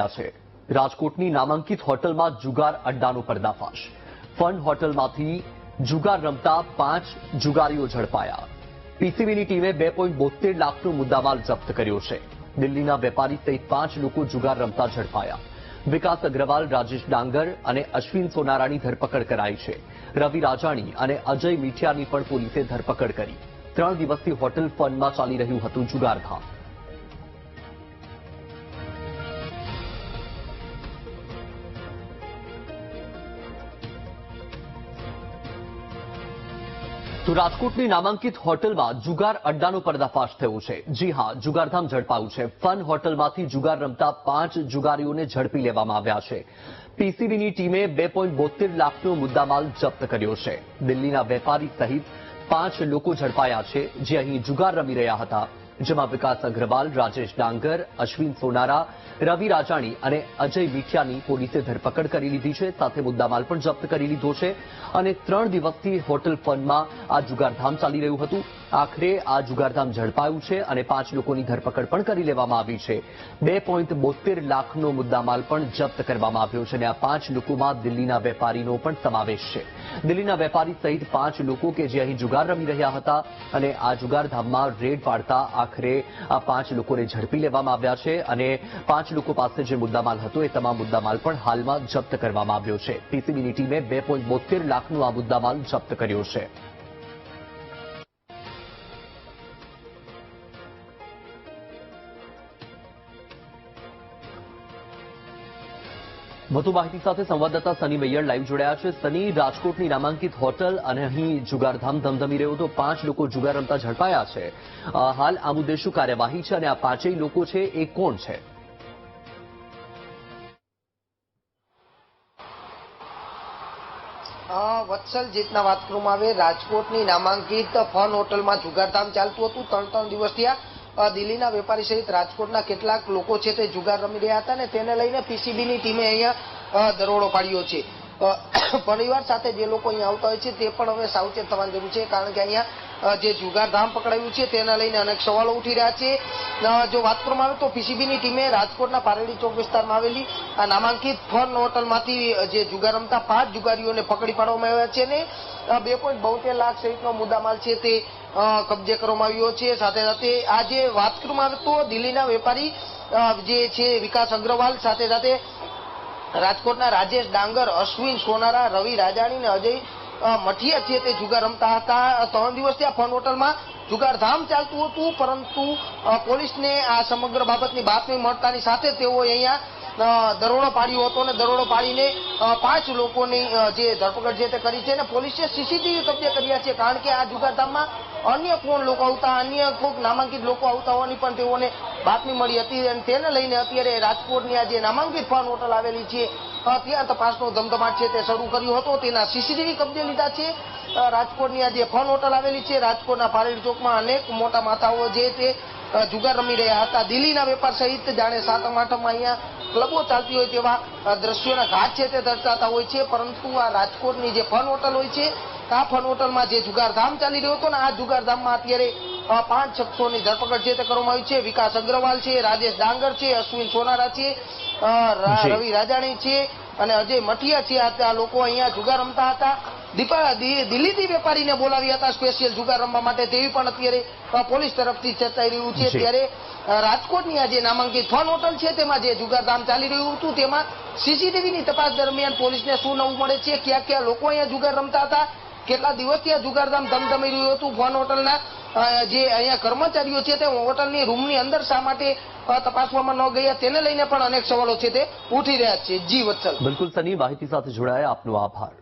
રહ્યા છે। રાજકોટની નામાંકિત હોટલમાં જુગાર અડ્ડાનો પર્દાફાશ। ફન હોટલમાંથી જુગાર રમતા 5 જુગારીઓ ઝડપાયા। પીસીબીની ટીમે 2.72 લાખનો મુદ્દામાલ જપ્ત કર્યો છે। દિલ્હીના વેપારી સહિત 5 લોકો જુગાર રમતા ઝડપાયા। વિકાસ અગ્રવાલ, રાજેશ ડાંગર અને અશ્વિન સોનારાની ધરપકડ કરાઈ છે। રવિ રાજાણી અને અજય મીઠિયાની પણ પોલીસે ધરપકડ કરી। 3 દિવસથી હોટલ ફનમાં ચાલી રહ્યું હતું જુગારધામ। તો રાજકોટની નામાંકિત હોટલમાં જુગાર અડ્ડાનો પર્દાફાશ થયો છે। જી હા, જુગારધામ ઝડપાયું છે। ફન હોટલમાંથી જુગાર રમતા 5 જુગારીઓને ઝડપી લેવામાં આવ્યા છે। પીસીબીની ટીમે 2.72 લાખનો મુદ્દામાલ જપ્ત કર્યો છે। દિલ્હીના વેપારી સહિત 5 લોકો ઝડપાયા છે જે અહીં જુગાર રમી રહ્યા હતા, જેમાં વિકાસ અગ્રવાલ, રાજેશ ડાંગર, અશ્વિન સોનારા, રવિ રાજાણી અને અજય મીઠિયાની પોલીસે ધરપકડ કરી લીધી છે। સાથે મુદ્દામાલ પણ જપ્ત કરી લીધો છે અને 3 દિવસથી હોટલ ફનમાં આ જુગારધામ ચાલી રહ્યું હતું। આખરે આ જુગારધામ ઝડપાયું છે અને 5 લોકોની ધરપકડ પણ કરી લેવામાં આવી છે। 2.72 લાખનો મુદ્દામાલ પણ જપ્ત કરવામાં આવ્યો છે અને આ 5 લોકોમાં દિલ્હીના વેપારીનો પણ સમાવેશ છે। દિલ્હીના વેપારી સહિત 5 લોકો કે જે અહીં જુગાર રમી રહ્યા હતા અને આ જુગારધામમાં રેડ પાડતા આખરે આ 5 લોકોને ઝડપી લેવામાં આવ્યા છે અને 5 લોકો પાસે જે મુદ્દામાલ હતો એ તમામ મુદ્દામાલ પણ હાલમાં જપ્ત કરવામાં આવ્યો છે। પીસીબીની ટીમે 2.72 લાખનો આ મુદ્દામાલ જપ્ત કર્યો છે। વધુ માહિતી સાથે સંવાદદાતા સની મૈયર લાઈવ જોડાયા છે। સની, રાજકોટની નામાંકિત હોટલ અને અહીં જુગારધામ ધમધમી રહ્યો તો 5 લોકો જુગાર રમતા ઝડપાયા છે। હાલ આ મુદ્દે શું કાર્યવાહી છે અને આ 5 લોકો છે એ કોણ છે? વત્સલ, જેટના વાત કરવામાં આવે, રાજકોટની નામાંકિત ફન હોટલમાં જુગારધામ ચાલતું હતું। 3 દિવસથી દિલ્હીના વેપારી સહિત રાજકોટના કેટલાક લોકો છે તે જુગાર રમી રહ્યા હતા અને તેને લઈને પીસીબીની ટીમે અહીંયા દરોડો પાડ્યો છે। પરિવાર સાથે જે લોકો અહીંયા આવતા હોય છે તે પણ હવે સાવચેત થવાની જરૂર છે, કારણ કે અહીંયા જે જુગારધામ પકડાયું છે તેના લઈને અનેક સવાલો ઉઠી રહ્યા છે। જો વાત કરવામાં આવે તો પીસીબીની ટીમે રાજકોટના પારેડી ચોક વિસ્તારમાં આવેલી આ નામાંકિત ફન હોટલમાંથી જે જુગાર રમતા 5 જુગારીઓને પકડી પાડવામાં આવ્યા છે અને 2.72 લાખ સહિતનો મુદ્દામાલ છે તે કબજે કરવામાં આવ્યો છે। સાથે સાથે આ જે વાત કરવામાં આવે તો દિલ્હીના વેપારી જે છે વિકાસ અગ્રવાલ, સાથે સાથે રાજકોટના રાજેશ ડાંગર, અશ્વિન સોનારા, રવિ રાજાણી અને અજય મઠિયા છે તે જુગાર રમતા હતા। 3 દિવસથી આ ફન હોટલમાં જુગારધામ ચાલતું હતું, પરંતુ પોલીસને આ સમગ્ર બાબતની બાતમી મળતાની સાથે તેઓ અહીંયા દરોડો પાડ્યો હતો અને દરોડો પાડીને 5 લોકોની જે ધરપકડ છે તે કરી છે અને પોલીસે સીસીટીવી કબજે કર્યા છે, કારણ કે આ જુગારધામમાં અન્ય કોણ લોકો આવતા, અન્ય કોઈક નામાંકિત લોકો આવતા હોવાની પણ તેઓને બાતમી મળી હતી અને તેને લઈને અત્યારે રાજકોટની આ જે નામાંકિત ફન હોટલ આવેલી છે ત્યાં તપાસનો ધમધમાટ છે તે શરૂ કર્યો હતો। તેના સીસીટીવી કબજે લીધા છે। રાજકોટની આ જે ફન હોટલ આવેલી છે, રાજકોટના પારેડી ચોકમાં અનેક મોટા માથાઓ જે તે જુગાર રમી રહ્યા હતા। દિલ્હીના વેપાર સહિત જાણે 7મ-8મમાં અહીંયા ક્લબો ચાલતી હોય તેવા દ્રશ્યોના ઘાટ છે તે દર્શાવતા હોય છે, પરંતુ આ રાજકોટની જે ફન હોટલ હોય છે, આ ફન હોટલમાં જે જુગારધામ ચાલી રહ્યો હતો ને આ જુગારધામમાં અત્યારે 5 શખ્સોની ધરપકડ છે તે કરવામાં આવી છે। વિકાસ અગ્રવાલ છે, રાજેશ ડાંગર છે, અશ્વિન સોનારા છે, રવિ રાજાણી છે અને અજય મઠિયા છે। આ લોકો અહીંયા જુગાર રમતા હતા। દિલ્હીથી વેપારીને બોલાવ્યા હતા સ્પેશિયલ જુગાર રમવા માટે, તેવી પણ અત્યારે પોલીસ તરફથી ચર્ચાઈ રહ્યું છે। ત્યારે રાજકોટની આ જે નામાંકિત ફન હોટલ છે તેમાં જે જુગારધામ ચાલી રહ્યું હતું તેમાં સીસીટીવીની તપાસ દરમિયાન પોલીસને શું નવું મળે છે, ક્યાં ક્યાં લોકો અહીંયા જુગાર રમતા હતા, કેટલા દિવસથી આ જુગારધામ ધમધમી રહ્યું હતું, ફન હોટલના જે અહીંયા કર્મચારીઓ છે તે હોટલની રૂમની અંદર શા માટે તપાસવામાં ન ગયા, તેને લઈને પણ અનેક સવાલો છે તે ઉઠી રહ્યા છે। જી વત્સલ। બિલકુલ સની, માહિતી સાથે જોડાયા આપનો આભાર।